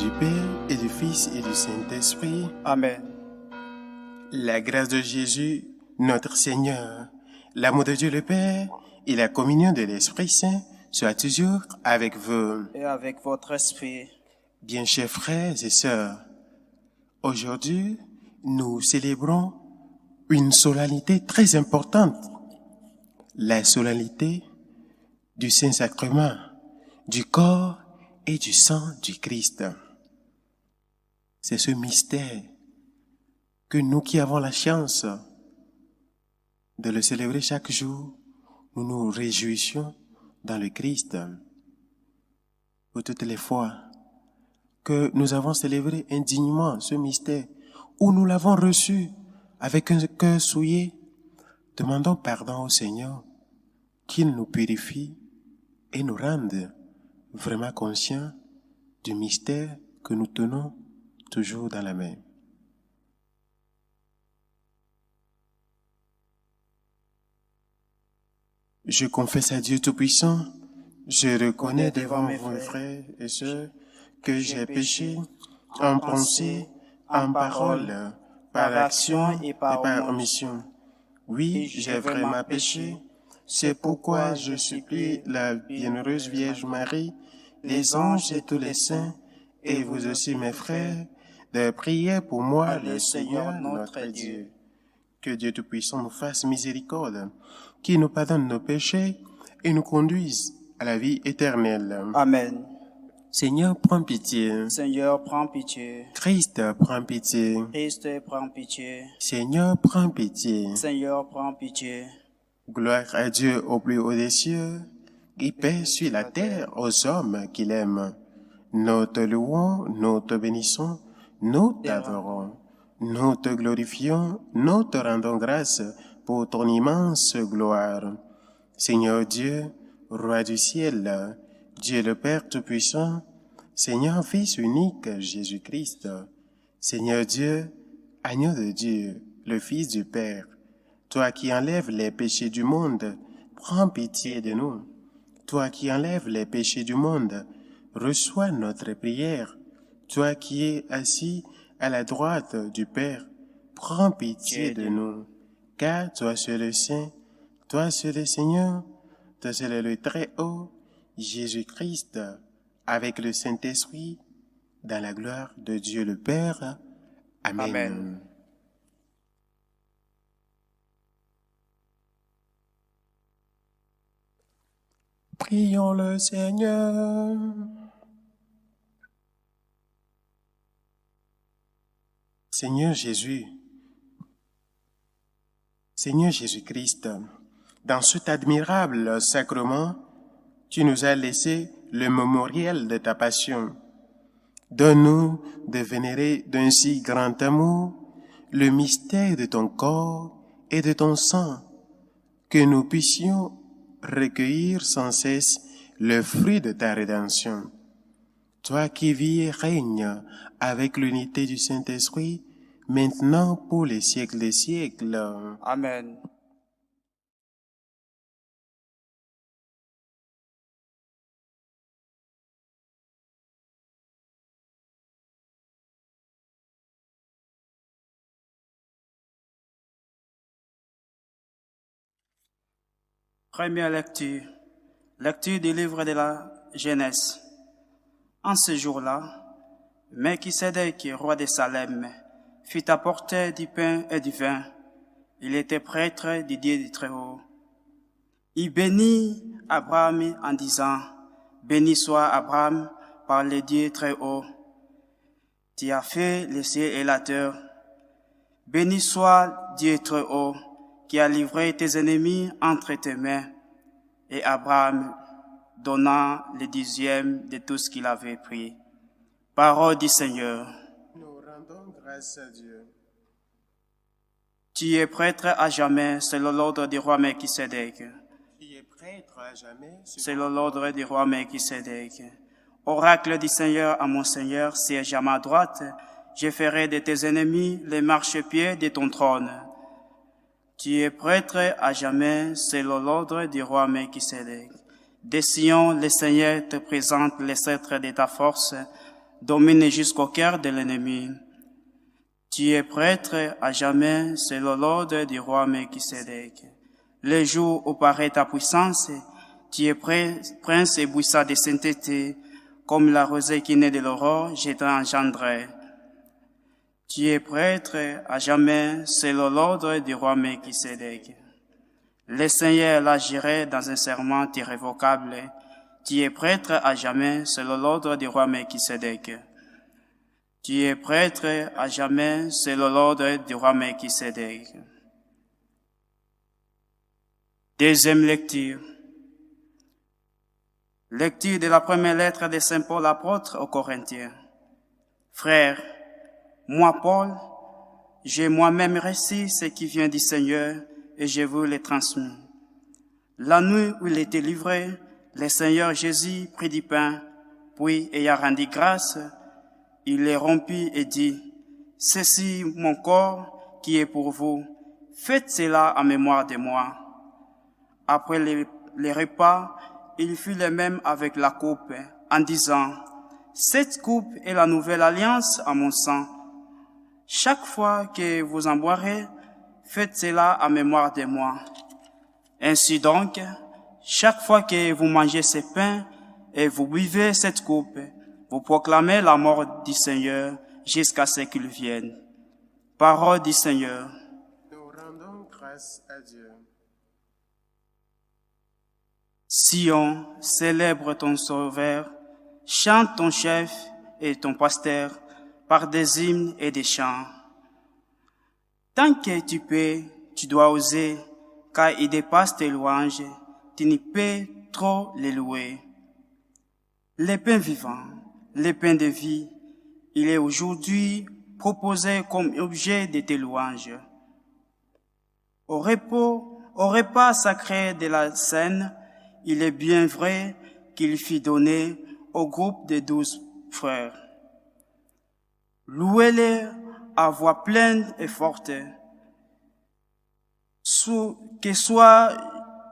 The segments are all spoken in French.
du Père et du Fils et du Saint-Esprit. Amen. La grâce de Jésus, notre Seigneur, l'amour de Dieu le Père et la communion de l'Esprit Saint soient toujours avec vous. Et avec votre esprit. Bien chers frères et sœurs, aujourd'hui, nous célébrons une solennité très importante, la solennité du Saint-Sacrement, du corps et du sang du Christ. C'est ce mystère que nous qui avons la chance de le célébrer chaque jour, nous nous réjouissons dans le Christ. Pour toutes les fois que nous avons célébré indignement ce mystère, où nous l'avons reçu avec un cœur souillé, demandons pardon au Seigneur, qu'il nous purifie et nous rende vraiment conscients du mystère que nous tenons toujours dans la main. Je confesse à Dieu Tout-Puissant, je reconnais devant mes frères et sœurs que j'ai péché en pensée, en parole, par action et par omission. Oui, j'ai vraiment péché. C'est pourquoi je supplie la bienheureuse Vierge Marie, les anges et tous les saints, et vous aussi mes frères, de prier pour moi le Seigneur notre Dieu. Que Dieu Tout-Puissant nous fasse miséricorde, qu'il nous pardonne nos péchés et nous conduise à la vie éternelle. Amen. Seigneur, prends pitié. Seigneur, prends pitié. Christ, prends pitié. Christ, prends pitié. Seigneur, prends pitié. Seigneur, prends pitié. Gloire à Dieu au plus haut des cieux, qui paix sur la terre aux hommes qu'il aime. Nous te louons, nous te bénissons, nous t'adorons. Nous te glorifions, nous te rendons grâce pour ton immense gloire. Seigneur Dieu, Roi du ciel, Dieu le Père Tout-Puissant, Seigneur Fils unique Jésus-Christ, Seigneur Dieu, Agneau de Dieu, le Fils du Père, toi qui enlèves les péchés du monde, prends pitié de nous. Toi qui enlèves les péchés du monde, reçois notre prière. Toi qui es assis à la droite du Père, prends pitié de nous. Car toi seul le Saint, toi seul le Seigneur, toi seul le Très-Haut, Jésus-Christ, avec le Saint-Esprit, dans la gloire de Dieu le Père. Amen. Amen. Prions le Seigneur. Seigneur Jésus, Seigneur Jésus-Christ, dans cet admirable sacrement, tu nous as laissé le mémorial de ta passion. Donne-nous de vénérer d'un si grand amour le mystère de ton corps et de ton sang, que nous puissions recueillir sans cesse le fruit de ta rédemption. Toi qui vis et règnes avec l'unité du Saint-Esprit, maintenant pour les siècles des siècles. Amen. Première lecture. Lecture du livre de la Genèse. En ce jour-là, Melchisédek, roi de Salem, fut apporté du pain et du vin. Il était prêtre du Dieu du Très-Haut. Il bénit Abraham en disant, « Béni soit Abraham par le Dieu Très-Haut. Tu as fait les cieux et la terre. Béni soit Dieu Très-Haut, qui a livré tes ennemis entre tes mains. » Et Abraham donna le 10e de tout ce qu'il avait pris. Parole du Seigneur. Nous rendons grâce à Dieu. Tu es prêtre à jamais, selon l'ordre du roi Melchisédek. Tu es prêtre à jamais, Selon l'ordre du roi Melchisédek. Oracle du Seigneur à mon Seigneur, siège à ma droite, je ferai de tes ennemis les marchepieds de ton trône. Tu es prêtre à jamais, selon l'ordre du roi Melchisédek. De Sion, le Seigneur te présente les sceptres de ta force. domine jusqu'au cœur de l'ennemi. Tu es prêtre à jamais, c'est l'ordre du roi Melchisédek. Le jour où paraît ta puissance, tu es prince et buisson de sainteté, comme la rosée qui naît de l'aurore, je t'ai engendré. Tu es prêtre à jamais, c'est l'ordre du roi Melchisédek. Le Seigneur l'agirait dans un serment irrévocable. Tu es prêtre à jamais, c'est l'ordre du roi Melchisédek. Tu es prêtre à jamais, c'est l'ordre du roi Melchisédek. Deuxième lecture. Lecture de la première lettre de Saint Paul apôtre aux Corinthiens. Frères, moi Paul, j'ai moi-même reçu ce qui vient du Seigneur et je vous l'ai transmis. La nuit où il était livré, le Seigneur Jésus prit du pain, puis ayant rendu grâce, il les rompit et dit, « Ceci mon corps qui est pour vous, faites cela en mémoire de moi. » Après les repas, il fit le même avec la coupe, en disant, « Cette coupe est la nouvelle alliance à mon sang. Chaque fois que vous en boirez, faites cela en mémoire de moi. Ainsi donc, chaque fois que vous mangez ce pain et vous buvez cette coupe, vous proclamez la mort du Seigneur jusqu'à ce qu'il vienne. » Parole du Seigneur. Nous rendons grâce à Dieu. Sion, célèbre ton Sauveur, chante ton chef et ton pasteur par des hymnes et des chants. Tant que tu peux, tu dois oser, car ils dépassent tes louanges, tu ne peux trop les louer. Le pain vivant, le pain de vie, il est aujourd'hui proposé comme objet de tes louanges. Au repas sacré de la scène, il est bien vrai qu'il fut donné au groupe des 12 frères. Louez-les à voix pleine et forte, que soit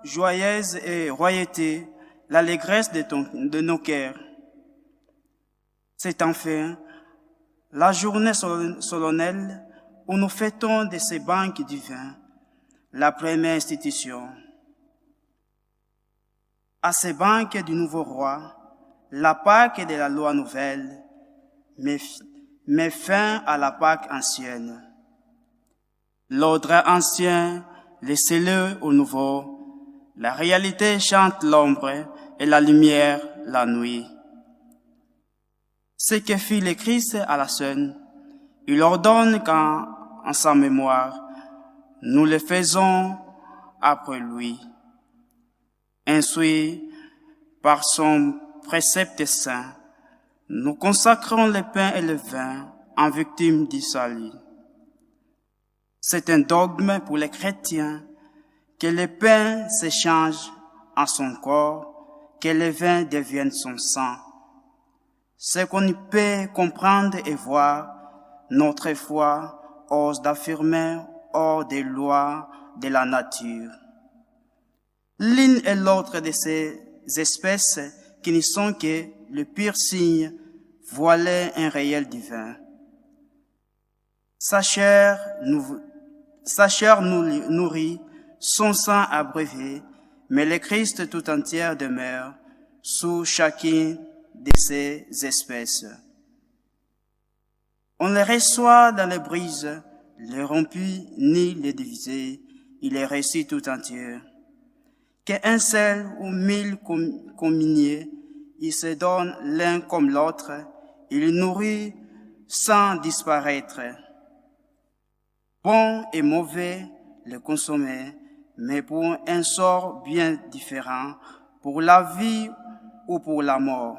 joyeuse et royauté l'allégresse de nos cœurs. C'est enfin la journée solennelle où nous fêtons de ces banques du vin, la première institution. À ces banques du nouveau roi, la Pâque de la loi nouvelle met fin à la Pâque ancienne. L'ordre ancien, laissez-le au nouveau. La réalité chante l'ombre et la lumière la nuit. Ce que fit le Christ à la scène, il ordonne qu'en sa mémoire, nous le faisons après lui. Ainsi, par son précepte saint, nous consacrons le pain et le vin en victime du salut. C'est un dogme pour les chrétiens que le pain s'échange en son corps, que le vin devienne son sang. Ce qu'on peut comprendre et voir, notre foi ose d'affirmer hors des lois de la nature. L'une et l'autre de ces espèces qui ne sont que le pire signe voilait un réel divin. Sa chair nous nourrit, son sang abreuvé, mais le Christ tout entier demeure sous chacune de ces espèces. On les reçoit dans les brises, les rompus ni les divisés, il est reçu tout entier. Qu'un seul ou 1000 communiés, ils se donnent l'un comme l'autre, ils nourrit sans disparaître. Bon et mauvais, le consommer, mais pour un sort bien différent, pour la vie ou pour la mort.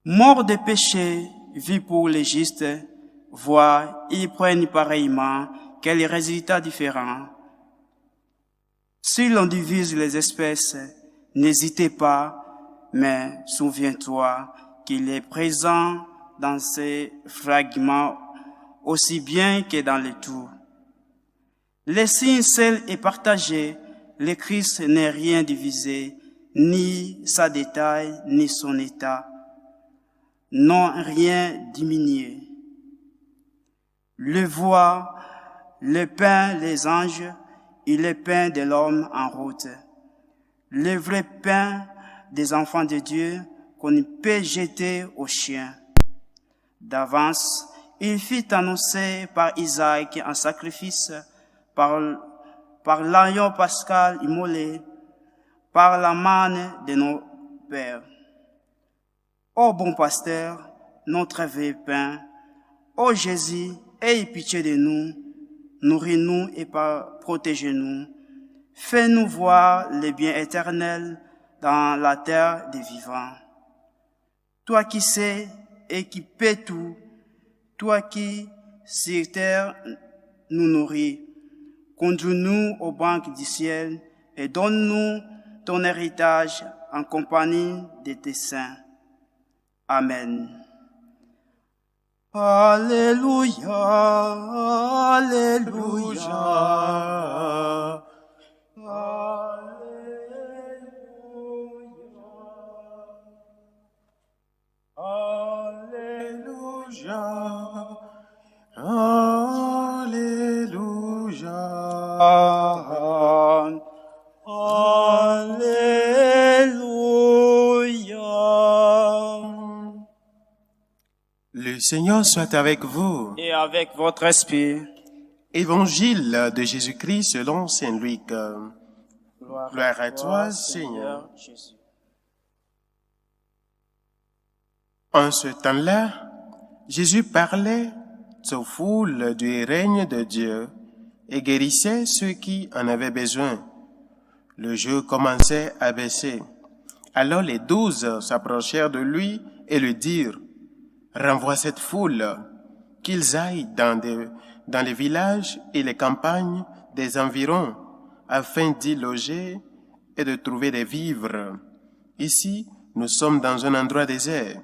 Mort de péché, vie pour les justes, voient, ils prennent pareillement quels résultats différents. Si l'on divise les espèces, n'hésitez pas, mais souviens-toi qu'il est présent dans ces fragments aussi bien que dans le tout. Le signe seul est partagé, le Christ n'est rien divisé, ni sa détail, ni son état. n'ont rien diminué. Le voix, le pain, les anges et le pain de l'homme en route. Le vrai pain des enfants de Dieu qu'on ne peut jeter aux chiens. D'avance, il fut annoncé par Isaac en sacrifice, par l'agneau pascal immolé, par la manne de nos pères. Ô bon pasteur, notre vrai pain, ô Jésus, aie pitié de nous, nourris-nous et protégez-nous. Fais-nous voir les biens éternels dans la terre des vivants. Toi qui sais et qui peux tout, toi qui sur terre nous nourris, conduis-nous aux banques du ciel et donne-nous ton héritage en compagnie de tes saints. Amen. Alléluia, Alléluia. Le Seigneur soit avec vous. Et avec votre esprit. Évangile de Jésus-Christ selon Saint Luc. Gloire à toi, Seigneur Jésus. En ce temps-là, Jésus parlait aux foules du règne de Dieu et guérissait ceux qui en avaient besoin. Le jour commençait à baisser. Alors les 12 s'approchèrent de lui et lui dirent: renvoie cette foule, qu'ils aillent dans les villages et les campagnes des environs, afin d'y loger et de trouver des vivres. Ici, nous sommes dans un endroit désert.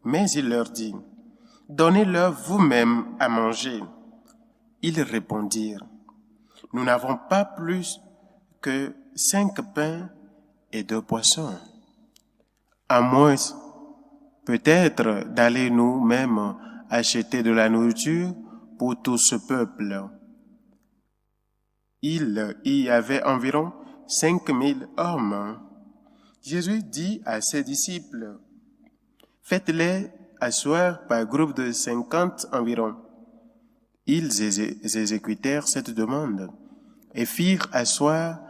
Mais il leur dit: donnez-leur vous-même à manger. Ils répondirent: nous n'avons pas plus que 5 pains et 2 poissons. À moins peut-être d'aller nous-mêmes acheter de la nourriture pour tout ce peuple. Il y avait environ 5000 hommes. Jésus dit à ses disciples: faites-les asseoir par groupe de 50 environ. Ils exécutèrent cette demande et firent asseoir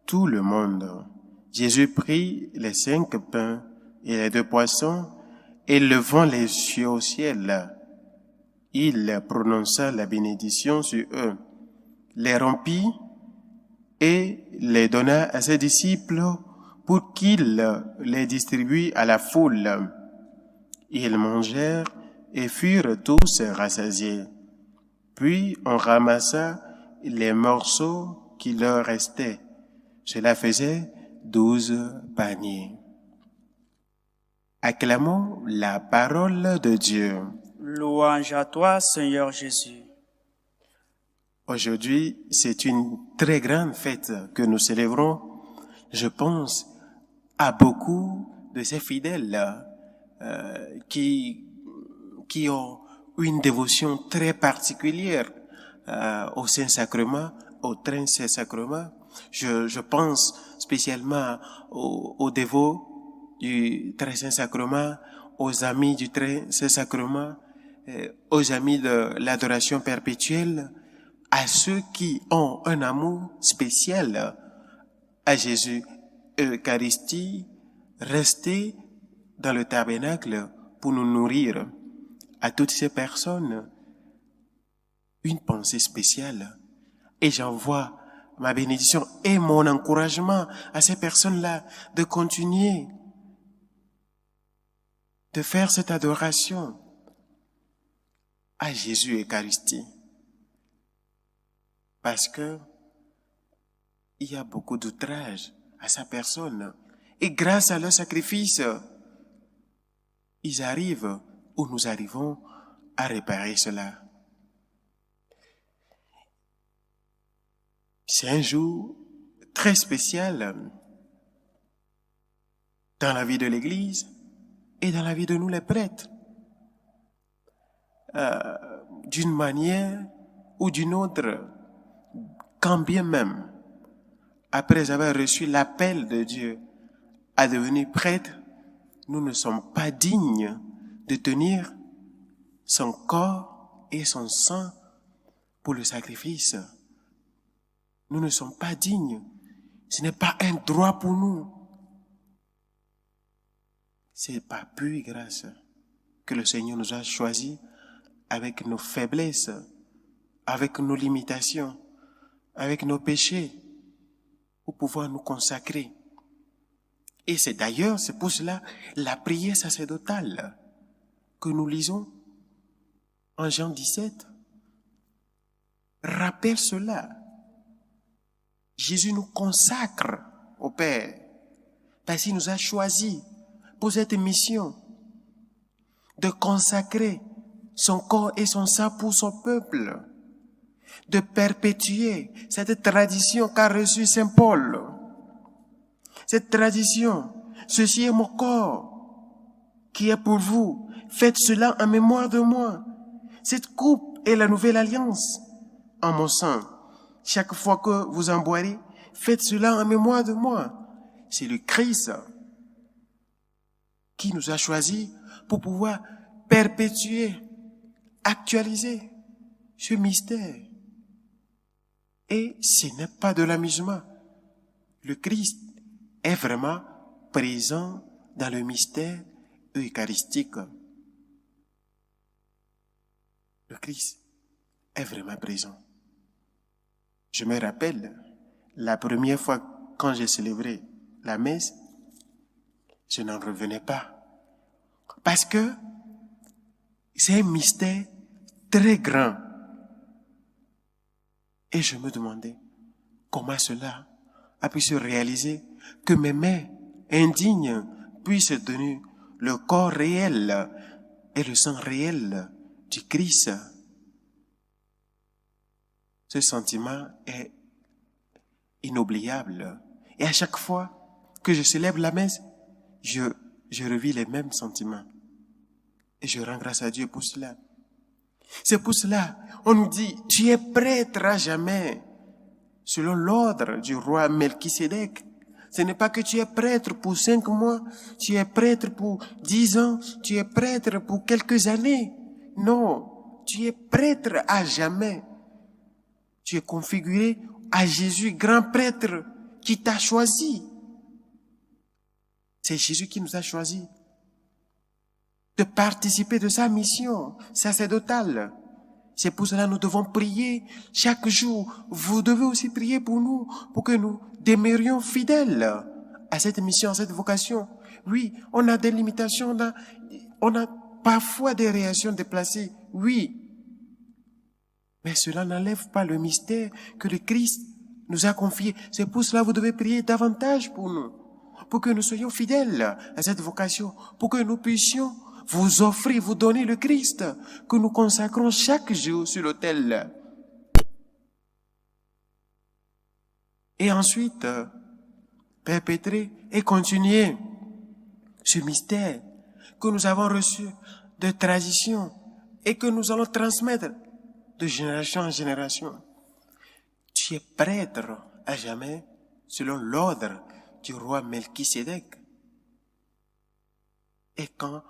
tout le monde. Jésus prit les 5 pains et les 2 poissons, et levant les yeux au ciel, il prononça la bénédiction sur eux, les rompit et les donna à ses disciples pour qu'ils les distribuent à la foule. Ils mangèrent et furent tous rassasiés. Puis on ramassa les morceaux qui leur restaient. Cela faisait 12 paniers. Acclamons la parole de Dieu. Louange à toi, Seigneur Jésus. Aujourd'hui, c'est une très grande fête que nous célébrons. Je pense à beaucoup de ces fidèles qui ont une dévotion très particulière au Saint-Sacrement, au très Saint-Sacrement. Je pense spécialement aux dévots du très Saint-Sacrement, aux amis du très Saint-Sacrement, aux amis de l'adoration perpétuelle, à ceux qui ont un amour spécial à Jésus. Eucharistie, rester dans le tabernacle pour nous nourrir. À toutes ces personnes, une pensée spéciale. Et j'envoie ma bénédiction et mon encouragement à ces personnes-là de continuer de faire cette adoration à Jésus Eucharistie. Parce que il y a beaucoup d'outrage à sa personne. Et grâce à leur sacrifice, ils arrivent où nous arrivons à réparer cela. C'est un jour très spécial dans la vie de l'Église et dans la vie de nous les prêtres. D'une manière ou d'une autre, quand bien même, après avoir reçu l'appel de Dieu à devenir prêtre, nous ne sommes pas dignes de tenir son corps et son sang pour le sacrifice. Nous ne sommes pas dignes. Ce n'est pas un droit pour nous. C'est par pure grâce que le Seigneur nous a choisis avec nos faiblesses, avec nos limitations, avec nos péchés, pour pouvoir nous consacrer. Et c'est pour cela la prière sacerdotale que nous lisons en Jean 17. Rappelle cela. Jésus nous consacre au Père parce qu'il nous a choisis pour cette mission de consacrer son corps et son sang pour son peuple, de perpétuer cette tradition qu'a reçue Saint Paul. Cette tradition, ceci est mon corps qui est pour vous, faites cela en mémoire de moi. Cette coupe est la nouvelle alliance en mon sang. Chaque fois que vous en boirez, faites cela en mémoire de moi. C'est le Christ qui nous a choisis pour pouvoir perpétuer, actualiser ce mystère. Et ce n'est pas de l'amusement. Le Christ est vraiment présent dans le mystère eucharistique. Le Christ est vraiment présent. Je me rappelle, la première fois quand j'ai célébré la messe, je n'en revenais pas. Parce que c'est un mystère très grand. Et je me demandais comment cela a pu se réaliser, que mes mains indignes puissent tenir le corps réel et le sang réel du Christ. Ce sentiment est inoubliable. Et à chaque fois que je célèbre la messe, je revis les mêmes sentiments. Et je rends grâce à Dieu pour cela. C'est pour cela, on nous dit, tu es prêtre à jamais, selon l'ordre du roi Melchisédek. Ce n'est pas que tu es prêtre pour 5 mois, tu es prêtre pour 10 ans, tu es prêtre pour quelques années. Non, tu es prêtre à jamais. Tu es configuré à Jésus, grand prêtre, qui t'a choisi. C'est Jésus qui nous a choisis de participer de sa mission sacerdotale. C'est pour cela que nous devons prier chaque jour. Vous devez aussi prier pour nous, pour que nous demeurions fidèles à cette mission, à cette vocation. Oui, on a des limitations, on a parfois des réactions déplacées, oui. Mais cela n'enlève pas le mystère que le Christ nous a confié. C'est pour cela que vous devez prier davantage pour nous, pour que nous soyons fidèles à cette vocation, pour que nous puissions vous offrir, vous donner le Christ que nous consacrons chaque jour sur l'autel. Et ensuite, perpétrer et continuer ce mystère que nous avons reçu de tradition et que nous allons transmettre de génération en génération. Tu es prêtre à jamais selon l'ordre du roi Melchisédek. Et quand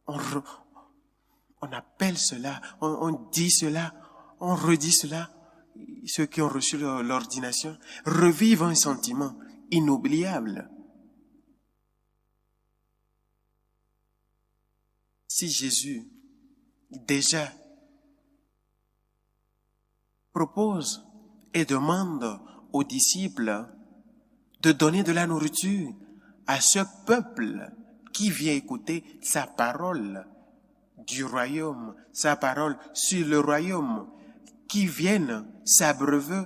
on appelle cela, on dit cela, on redit cela, ceux qui ont reçu l'ordination revivent un sentiment inoubliable. Si Jésus déjà propose et demande aux disciples de donner de la nourriture à ce peuple qui vient écouter sa parole du royaume, sa parole sur le royaume, qui viennent s'abreuver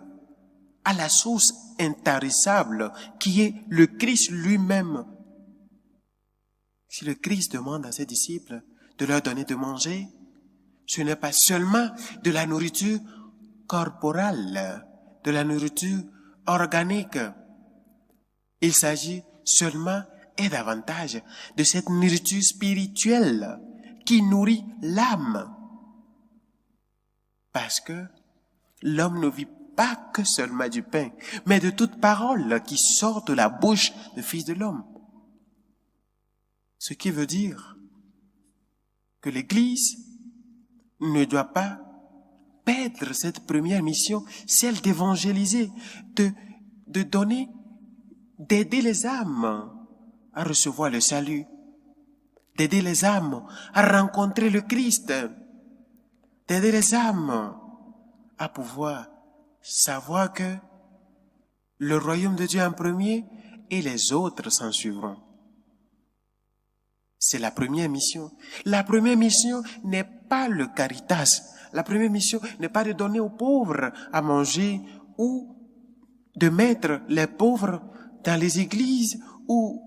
à la source intarissable qui est le Christ lui-même. Si le Christ demande à ses disciples de leur donner de manger, ce n'est pas seulement de la nourriture corporelle, de la nourriture organique. Il s'agit seulement et davantage de cette nourriture spirituelle qui nourrit l'âme. Parce que l'homme ne vit pas que seulement du pain, mais de toute parole qui sort de la bouche du Fils de l'homme. Ce qui veut dire que l'Église ne doit pas perdre cette première mission, celle d'évangéliser, de donner, d'aider les âmes à recevoir le salut, d'aider les âmes à rencontrer le Christ, d'aider les âmes à pouvoir savoir que le royaume de Dieu en premier et les autres s'en suivront. C'est la première mission. La première mission n'est pas le caritas. La première mission n'est pas de donner aux pauvres à manger ou de mettre les pauvres dans les églises ou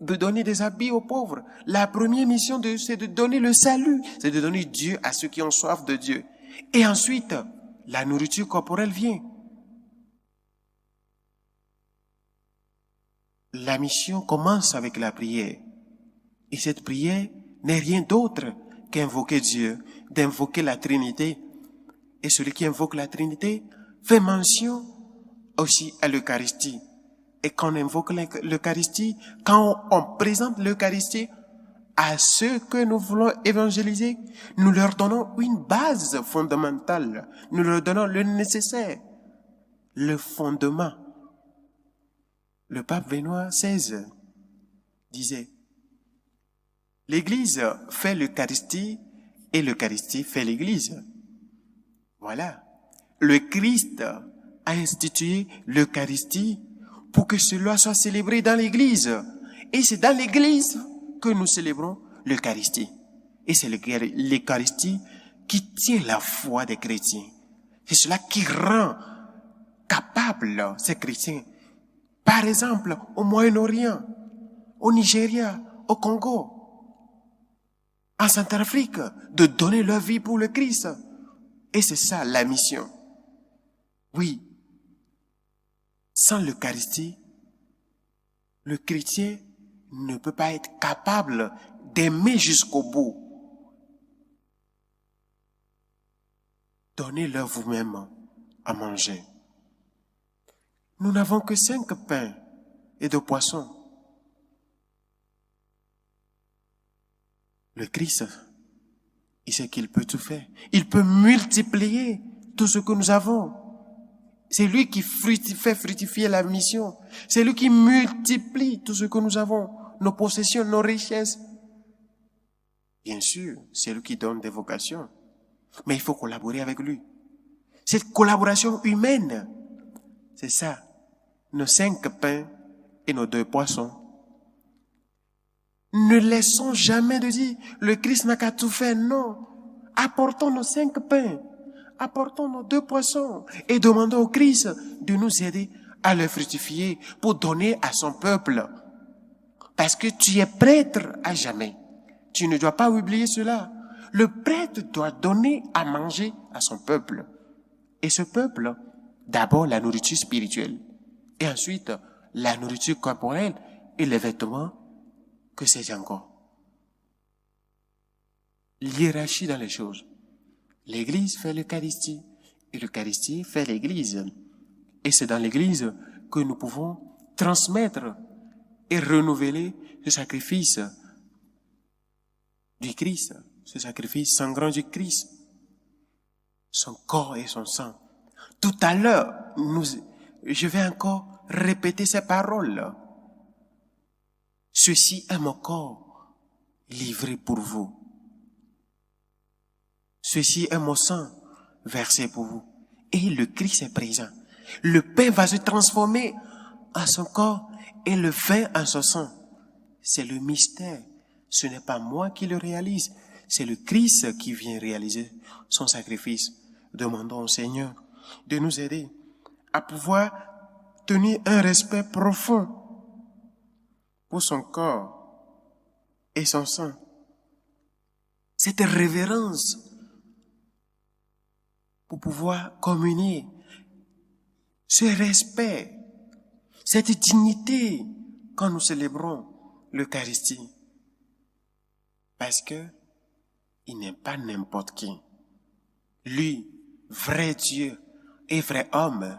de donner des habits aux pauvres. La première mission, c'est de donner le salut, c'est de donner Dieu à ceux qui ont soif de Dieu. Et ensuite, la nourriture corporelle vient. La mission commence avec la prière. Et cette prière n'est rien d'autre qu'invoquer Dieu, d'invoquer la Trinité. Et celui qui invoque la Trinité fait mention aussi à l'Eucharistie. Et quand on invoque l'Eucharistie, quand on présente l'Eucharistie à ceux que nous voulons évangéliser, nous leur donnons une base fondamentale. Nous leur donnons le nécessaire, le fondement. Le pape Benoît XVI disait: l'Église fait l'Eucharistie et l'Eucharistie fait l'Église. Voilà. Le Christ a institué l'Eucharistie pour que cela soit célébré dans l'Église. Et c'est dans l'Église que nous célébrons l'Eucharistie. Et c'est l'Eucharistie qui tient la foi des chrétiens. C'est cela qui rend capables ces chrétiens. Par exemple, au Moyen-Orient, au Nigeria, au Congo, en Centrafrique, de donner leur vie pour le Christ. Et c'est ça la mission. Oui. Sans l'Eucharistie, le chrétien ne peut pas être capable d'aimer jusqu'au bout. Donnez-leur vous-même à manger. Nous n'avons que 5 pains et 2 poissons. Le Christ, il sait qu'il peut tout faire. Il peut multiplier tout ce que nous avons. C'est lui qui fait fructifier la mission. C'est lui qui multiplie tout ce que nous avons, nos possessions, nos richesses. Bien sûr, c'est lui qui donne des vocations. Mais il faut collaborer avec lui. Cette collaboration humaine, c'est ça. Nos 5 pains et nos 2 poissons. Ne laissons jamais de dire, le Christ n'a qu'à tout faire. Non. Apportons nos 5 pains. Apportons nos 2 poissons. Et demandons au Christ de nous aider à le fructifier pour donner à son peuple. Parce que tu es prêtre à jamais. Tu ne dois pas oublier cela. Le prêtre doit donner à manger à son peuple. Et ce peuple, d'abord la nourriture spirituelle. Et ensuite, la nourriture corporelle et les vêtements. Que sais-je encore? L'hiérarchie dans les choses. L'Église fait l'Eucharistie et l'Eucharistie fait l'Église. Et c'est dans l'Église que nous pouvons transmettre et renouveler ce sacrifice du Christ, ce sacrifice sangrant du Christ, son corps et son sang. Tout à l'heure, je vais encore répéter ces paroles. Ceci est mon corps livré pour vous. Ceci est mon sang versé pour vous. Et le Christ est présent. Le pain va se transformer en son corps et le vin en son sang. C'est le mystère. Ce n'est pas moi qui le réalise. C'est le Christ qui vient réaliser son sacrifice. Demandons au Seigneur de nous aider à pouvoir tenir un respect profond pour son corps et son sang. Cette révérence pour pouvoir communier, ce respect, cette dignité quand nous célébrons l'Eucharistie. Parce que il n'est pas n'importe qui. Lui, vrai Dieu et vrai homme,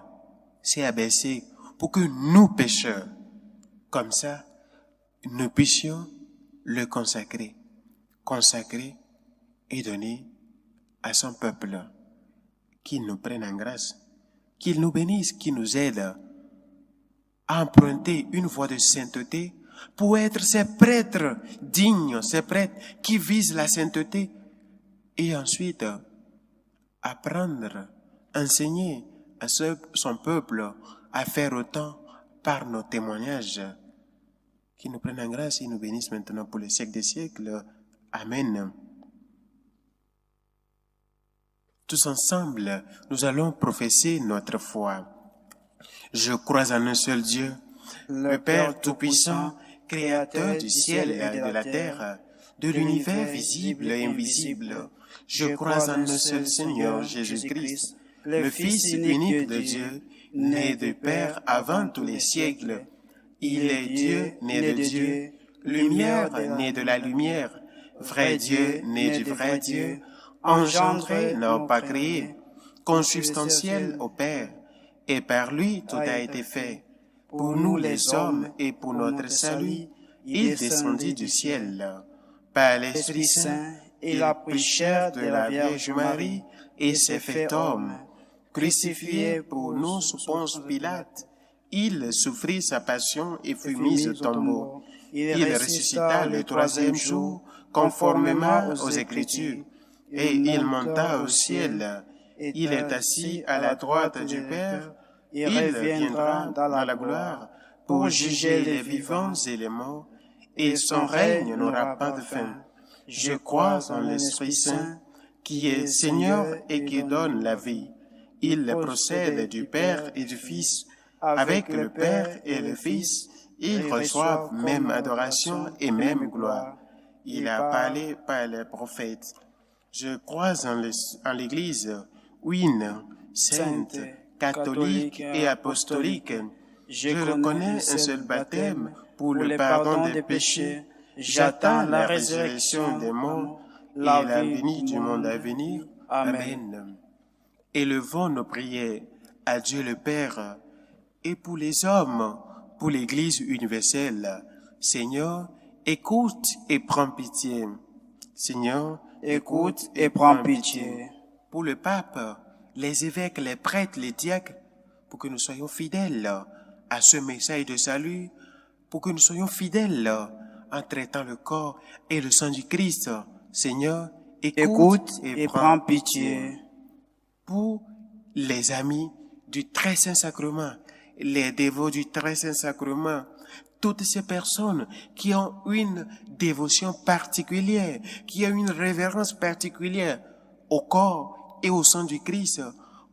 s'est abaissé pour que nous pécheurs, comme ça, nous puissions le consacrer et donner à son peuple, qu'il nous prenne en grâce, qu'il nous bénisse, qu'il nous aide à emprunter une voie de sainteté pour être ces prêtres dignes, ces prêtres qui visent la sainteté et ensuite apprendre, enseigner à son peuple à faire autant par nos témoignages. Qu'il nous prenne en grâce et nous bénisse maintenant pour les siècles des siècles. Amen. Tous ensemble, nous allons professer notre foi. Je crois en un seul Dieu, le Père Tout-Puissant, Créateur du ciel et de la terre, de l'univers visible et invisible. Je crois en un seul Seigneur Jésus-Christ, le Fils unique de Dieu, né du Père avant tous les siècles. Il est Dieu, né de Dieu, lumière, né de la lumière, vrai Dieu, né du vrai Dieu, engendré, non pas créé, consubstantiel au Père, et par lui tout a été fait. Pour nous les hommes et pour notre salut, il descendit du ciel. Par l'Esprit Saint, il a pris chair de la Vierge Marie et s'est fait homme. Crucifié pour nous sous Ponce Pilate, il souffrit sa passion et fut mis au tombeau. Il ressuscita le troisième jour, conformément aux Écritures, et il monta au ciel. Il est assis à la droite du Père. Il viendra dans la gloire pour juger les vivants et les morts, et son règne n'aura pas de fin. Je crois en l'Esprit Saint, qui est Seigneur et qui donne la vie. Il procède du Père et du Fils. Avec le Père et le Fils, ils reçoivent même adoration et même gloire. Il a parlé par les prophètes. Je crois en l'Église, une, sainte, catholique et apostolique. Je reconnais un seul baptême pour le pardon des péchés. J'attends la résurrection des morts et la venue du monde à venir. Amen. Élevons nos prières à Dieu le Père et pour les hommes, pour l'Église universelle. Seigneur, écoute et prends pitié. Seigneur, écoute et prends pitié. Pour le pape, les évêques, les prêtres, les diacres, pour que nous soyons fidèles à ce message de salut, pour que nous soyons fidèles en traitant le corps et le sang du Christ. Seigneur, écoute et prends pitié. Pour les amis du Très Saint Sacrement, les dévots du Très Saint Sacrement, toutes ces personnes qui ont une dévotion particulière, qui ont une révérence particulière au corps et au sang du Christ,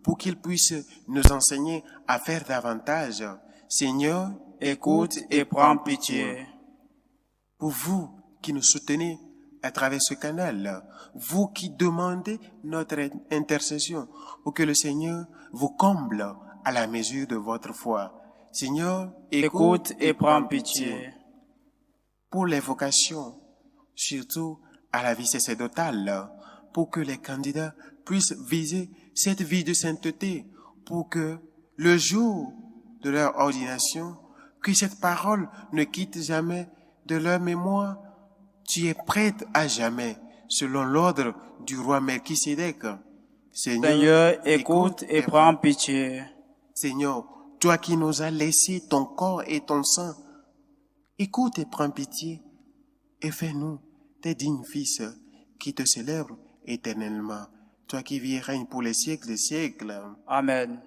pour qu'ils puissent nous enseigner à faire davantage. Seigneur, écoute et prends pitié. Pour vous qui nous soutenez à travers ce canal, vous qui demandez notre intercession, pour que le Seigneur vous comble à la mesure de votre foi. Seigneur, écoute et prends pitié. Pour les vocations, surtout à la vie sacerdotale, pour que les candidats puissent viser cette vie de sainteté, pour que le jour de leur ordination, que cette parole ne quitte jamais de leur mémoire. Tu es prête à jamais, selon l'ordre du roi Melchisédek. Seigneur, écoute et prends pitié. Seigneur, toi qui nous as laissé ton corps et ton sang, écoute et prends pitié, et fais-nous tes dignes fils qui te célèbrent éternellement. Toi qui vis et règnes pour les siècles des siècles. Amen.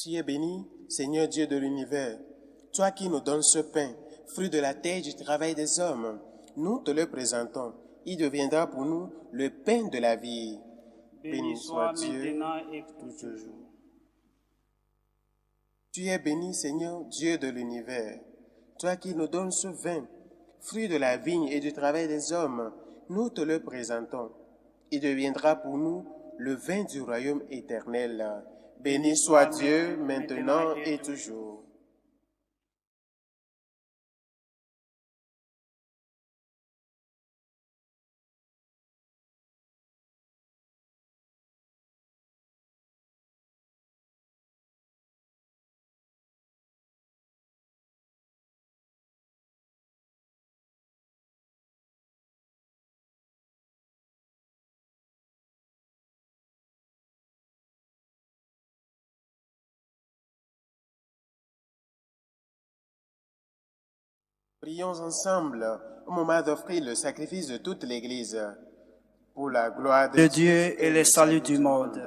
Tu es béni, Seigneur Dieu de l'univers, toi qui nous donnes ce pain, fruit de la terre du travail des hommes. Nous te le présentons. Il deviendra pour nous le pain de la vie. Béni soit maintenant et pour toujours. Tu es béni, Seigneur Dieu de l'univers, toi qui nous donnes ce vin, fruit de la vigne et du travail des hommes. Nous te le présentons. Il deviendra pour nous le vin du royaume éternel. Béni soit Dieu, maintenant et toujours. Prions ensemble au moment d'offrir le sacrifice de toute l'Église pour la gloire de Dieu et le salut du monde.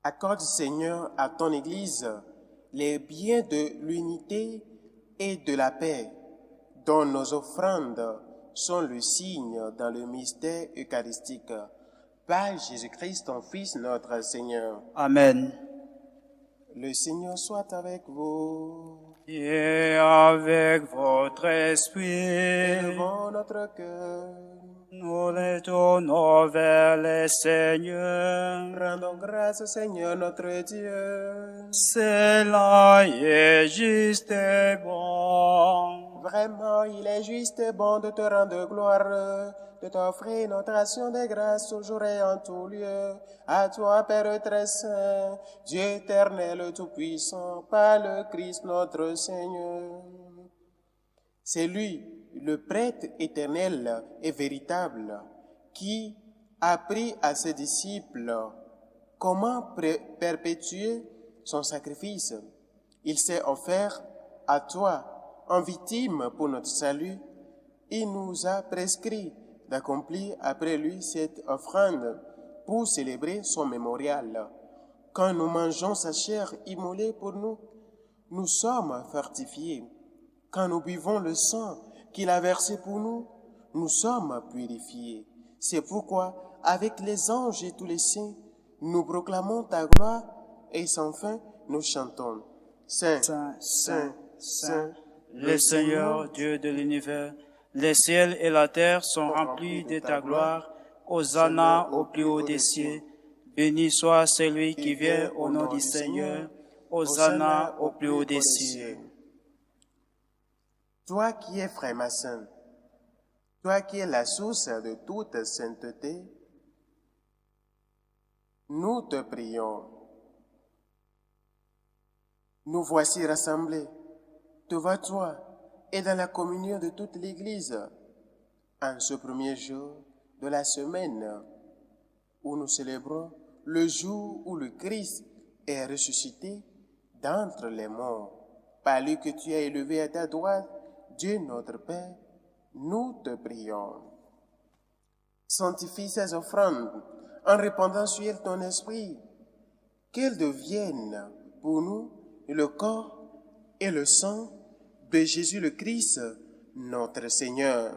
Accorde, Seigneur, à ton Église les biens de l'unité et de la paix, dont nos offrandes sont le signe dans le mystère eucharistique. Par Jésus-Christ, ton Fils, notre Seigneur. Amen. Le Seigneur soit avec vous. Et avec votre esprit, Élevons notre cœur. nous les tournons vers le Seigneur. Rendons grâce au Seigneur notre Dieu. Cela est juste et bon. Vraiment, il est juste et bon de te rendre gloire, de t'offrir notre action de grâce toujours et en tout lieu. À toi, Père très saint, Dieu éternel tout-puissant, par le Christ notre Seigneur. C'est lui, le prêtre éternel et véritable, qui a appris à ses disciples comment perpétuer son sacrifice. Il s'est offert à toi en victime pour notre salut. Il nous a prescrit d'accomplir après lui cette offrande pour célébrer son mémorial. Quand nous mangeons sa chair immolée pour nous, nous sommes fortifiés. Quand nous buvons le sang qu'il a versé pour nous, nous sommes purifiés. C'est pourquoi, avec les anges et tous les saints, nous proclamons ta gloire et sans fin nous chantons. Saint, Saint, Saint, Saint, le Seigneur, Dieu de l'univers, les ciels et la terre sont remplis de ta gloire. Hosanna au plus haut des cieux. Béni soit celui qui vient au nom du Seigneur. Hosanna au plus haut des cieux. Toi qui es Frère-Masson, toi qui es la source de toute sainteté, nous te prions. Nous voici rassemblés devant toi et dans la communion de toute l'Église, en ce premier jour de la semaine où nous célébrons le jour où le Christ est ressuscité d'entre les morts. Par lui que tu as élevé à ta droite, Dieu notre Père, nous te prions. Sanctifie ces offrandes en répandant sur elles ton esprit, qu'elles deviennent pour nous le corps et le sang de Jésus le Christ, notre Seigneur.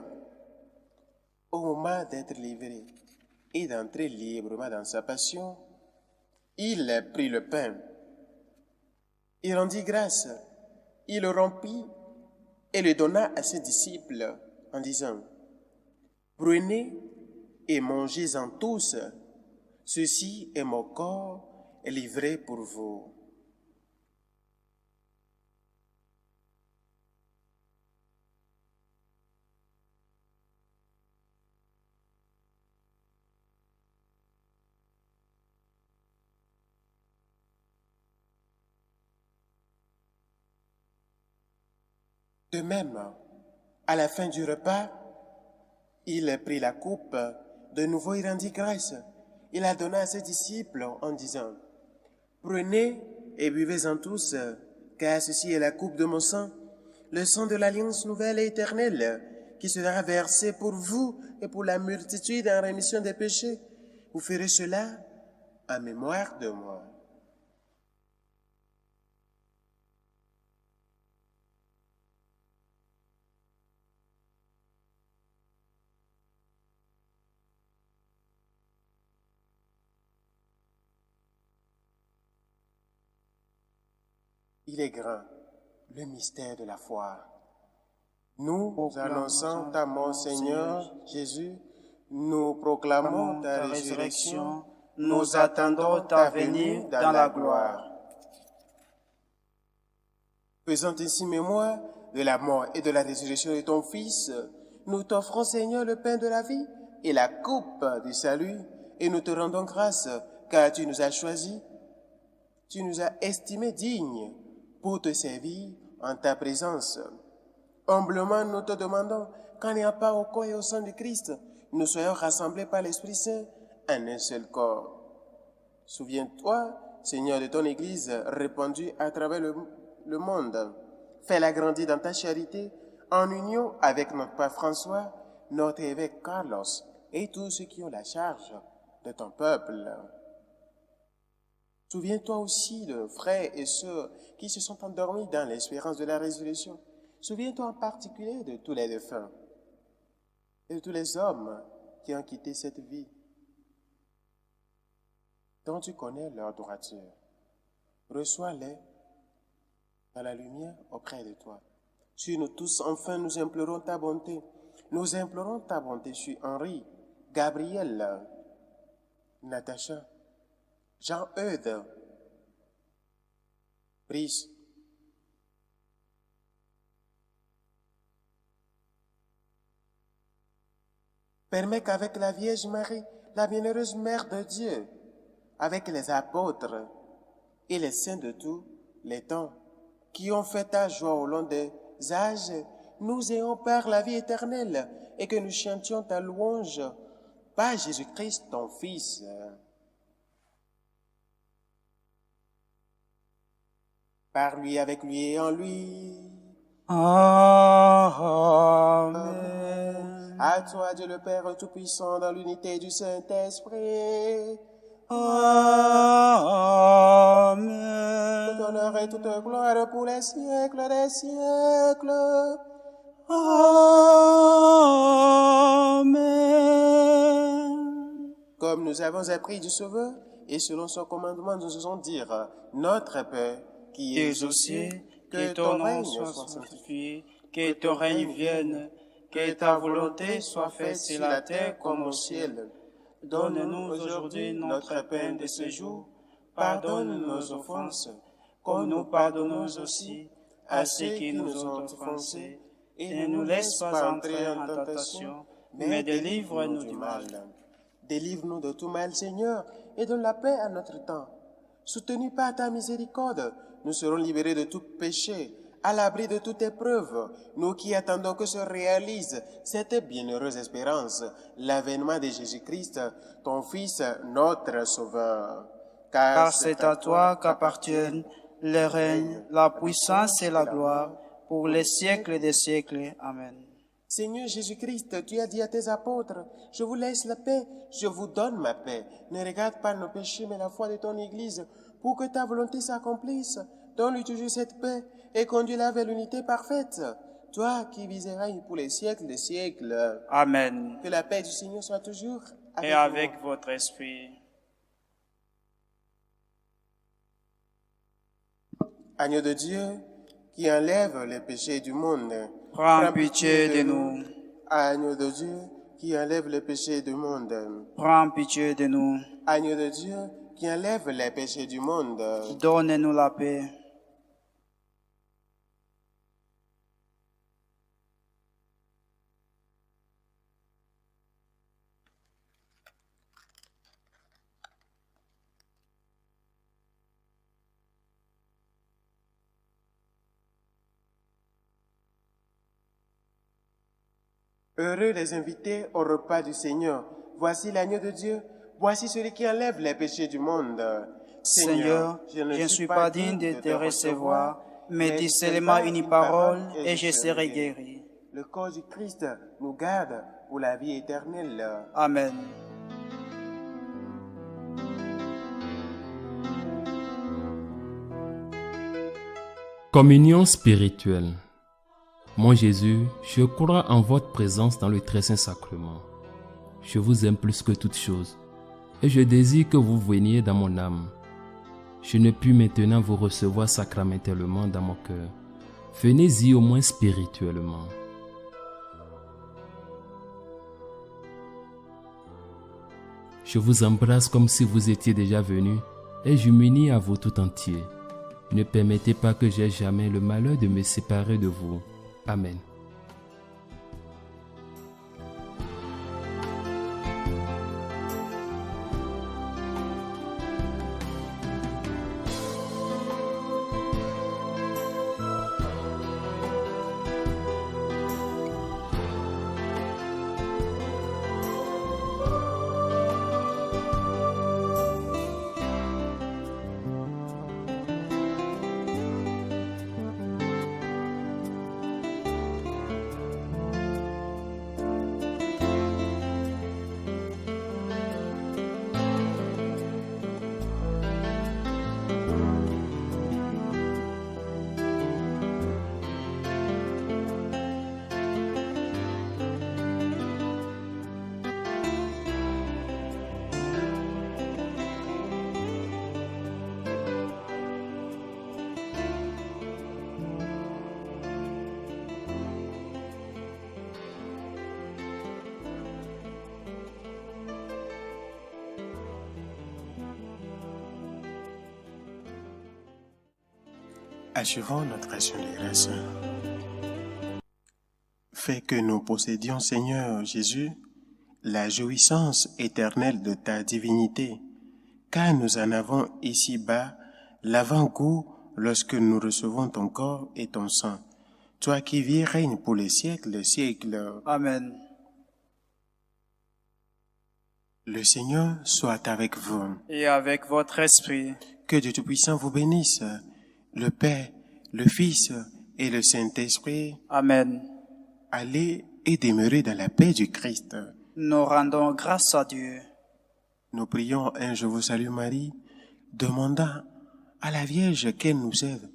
Au moment d'être livré et d'entrer librement dans sa passion, il prit le pain, il rendit grâce, il le rompit et le donna à ses disciples en disant, « Prenez et mangez-en tous, ceci est mon corps livré pour vous. » De même, à la fin du repas, il prit la coupe, de nouveau il rendit grâce. Il la donna à ses disciples en disant, « Prenez et buvez-en tous, car ceci est la coupe de mon sang, le sang de l'alliance nouvelle et éternelle, qui sera versé pour vous et pour la multitude en rémission des péchés. Vous ferez cela en mémoire de moi. Il est grand, le mystère de la foi. Nous annonçons ta mort, Seigneur Jésus. Nous proclamons ta résurrection. Nous attendons ta venue dans la gloire. Faisant ainsi mémoire de la mort et de la résurrection de ton Fils, nous t'offrons, Seigneur, le pain de la vie et la coupe du salut, et nous te rendons grâce, car tu nous as choisis, tu nous as estimés dignes pour te servir en ta présence. Humblement, nous te demandons qu'en ayant part au corps et au sang de Christ, nous soyons rassemblés par l'Esprit Saint en un seul corps. Souviens-toi, Seigneur, de ton Église répandue à travers le monde. Fais-la grandir dans ta charité, en union avec notre Père François, notre évêque Carlos et tous ceux qui ont la charge de ton peuple. Souviens-toi aussi de frères et sœurs qui se sont endormis dans l'espérance de la résurrection. Souviens-toi en particulier de tous les défunts et de tous les hommes qui ont quitté cette vie, dont tu connais leur droiture. Reçois-les dans la lumière auprès de toi. Sur nous tous, enfin, nous implorons ta bonté. Nous implorons ta bonté sur Henri, Gabriel, Natacha, Jean-Eudes, Brice, permets qu'avec la Vierge Marie, la bienheureuse Mère de Dieu, avec les apôtres et les saints de tous les temps, qui ont fait ta joie au long des âges, nous ayons par la vie éternelle et que nous chantions ta louange par Jésus-Christ, ton Fils. Par lui, avec lui et en lui. Amen. À toi, Dieu le Père Tout-Puissant, dans l'unité du Saint-Esprit. Amen. Tout honneur et toute gloire pour les siècles des siècles. Amen. Comme nous avons appris du Sauveur, et selon son commandement, nous osons dire, Notre Père, qui es aux cieux, que ton nom soit sanctifié, que ton règne vienne, que ta volonté soit faite sur la terre comme au ciel. Donne-nous aujourd'hui notre pain de ce jour. Pardonne nos offenses, comme nous pardonnons aussi à ceux qui nous ont offensés. Et ne nous laisse pas entrer en tentation, mais délivre-nous du mal. Délivre-nous de tout mal, Seigneur, et donne la paix à notre temps. Soutenus par ta miséricorde, nous serons libérés de tout péché, à l'abri de toute épreuve, nous qui attendons que se réalise cette bienheureuse espérance, l'avènement de Jésus-Christ, ton Fils, notre Sauveur. Car c'est à toi qu'appartiennent le règne, la puissance et la gloire, pour les siècles des siècles. Amen. Seigneur Jésus-Christ, tu as dit à tes apôtres, je vous laisse la paix, je vous donne ma paix. Ne regarde pas nos péchés, mais la foi de ton Église, pour que ta volonté s'accomplisse. Donne-lui toujours cette paix et conduis-la vers l'unité parfaite. Toi qui vis et règnes pour les siècles des siècles. Amen. Que la paix du Seigneur soit toujours avec Et avec vous. votre esprit. Agneau de Dieu, qui enlève les péchés du monde, Prends pitié de nous. Agneau de Dieu, qui enlève les péchés du monde. Prends pitié de nous. Agneau de Dieu, qui enlève les péchés du monde. Donne-nous la paix. Heureux les invités au repas du Seigneur. Voici l'agneau de Dieu. Voici celui qui enlève les péchés du monde. Seigneur, je ne suis pas digne de te recevoir, Mais dis seulement une parole et je serai guéri. Le corps du Christ nous garde pour la vie éternelle. Amen. Communion spirituelle. Mon Jésus, je crois en votre présence dans le très saint sacrement. Je vous aime plus que toute chose et je désire que vous veniez dans mon âme. Je ne puis maintenant vous recevoir sacramentellement dans mon cœur. Venez-y au moins spirituellement. Je vous embrasse comme si vous étiez déjà venu et je m'unis à vous tout entier. Ne permettez pas que j'aie jamais le malheur de me séparer de vous. Amen. Achevons notre action de grâce. Fais que nous possédions, Seigneur Jésus, la jouissance éternelle de ta divinité, car nous en avons ici-bas l'avant-goût lorsque nous recevons ton corps et ton sang. Toi qui vis et règnes pour les siècles des siècles. Amen. Le Seigneur soit avec vous. Et avec votre esprit. Que Dieu Tout-Puissant vous bénisse, le Père, le Fils et le Saint-Esprit. Amen. Allez et demeurez dans la paix du Christ. Nous rendons grâce à Dieu. Nous prions un Je vous salue Marie, demandant à la Vierge qu'elle nous aide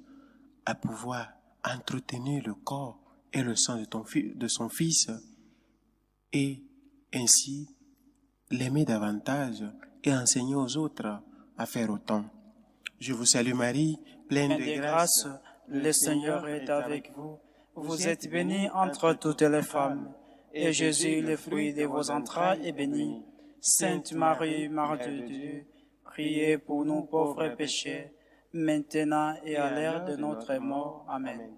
à pouvoir entretenir le corps et le sang de son Fils et ainsi l'aimer davantage et enseigner aux autres à faire autant. Je vous salue Marie, pleine de grâce, le Seigneur est avec vous. Vous êtes bénie entre toutes les femmes, et Jésus, le fruit de vos entrailles, est béni. Sainte Marie, Mère de Dieu, priez pour nous pauvres pécheurs, maintenant et à l'heure de notre mort. Amen.